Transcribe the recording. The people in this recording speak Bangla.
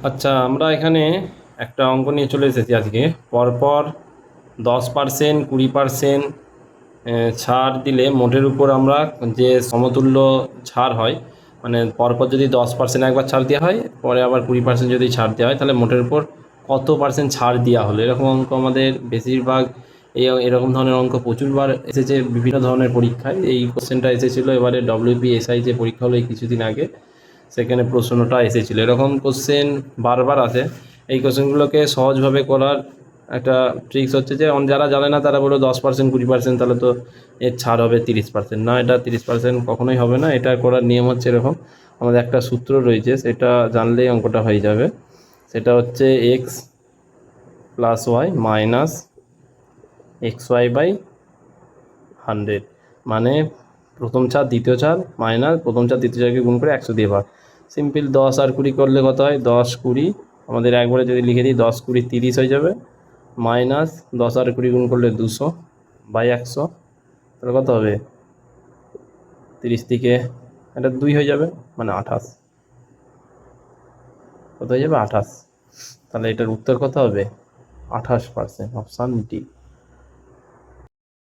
আচ্ছা, আমরা এখানে একটা অঙ্ক নিয়ে চলে এসেছি আজকে। পরপর 10%, 20% ছাড় দিলে মোটের উপর আমরা যে সমতুল্য ছাড় হয়, মানে পরপর যদি 10% একবার ছাড় দেওয়া হয়, পরে আবার 20% যদি ছাড় দেওয়া হয়, তাহলে মোটের উপর কত পার্সেন্ট ছাড় দেওয়া হলো, এরকম অঙ্ক আমাদের বেশিরভাগ এরকম ধরনের অঙ্ক প্রচুরবার এসেছে বিভিন্ন ধরনের পরীক্ষায়। এই কোশ্চেনটা এসেছিলো এবারে WPSI যে পরীক্ষা হলো এই কিছুদিন আগে, সেখানে প্রশ্নটা এসেছিলো। এরকম কোশ্চেন বারবার আসে। এই কোশ্চেনগুলোকে সহজভাবে করার একটা ট্রিক্স হচ্ছে যে যারা জানে না তারা বলো 10%, 20%, তাহলে তো এর ছাড় হবে 30%। না, এটা 30% কখনোই হবে না। এটা করার নিয়ম হচ্ছে এরকম, আমাদের একটা সূত্র রয়েছে, সেটা জানলেই অঙ্কটা হয়ে যাবে। সেটা হচ্ছে x plus Y minus XY/100, মানে প্রথম ছাড় দ্বিতীয় ছাড় মাইনাস প্রথম ছাড় দ্বিতীয় ছাড়কে গুণ করে 100 দিয়ে ভাগ। সিম্পল 10 আর 20 করলে কত হয়? 10 20, আমাদের একবারে যদি লিখে দিই 10 20 30 হয়ে যাবে, মাইনাস 10 আর 20 গুণ করলে 200/100, তাহলে কত হবে? 30 থেকে এটা 2 হয়ে যাবে, মানে 28। কত হয়ে যাবে? 28। তাহলে এটার উত্তর কত হবে? 28%, অপশান ডি।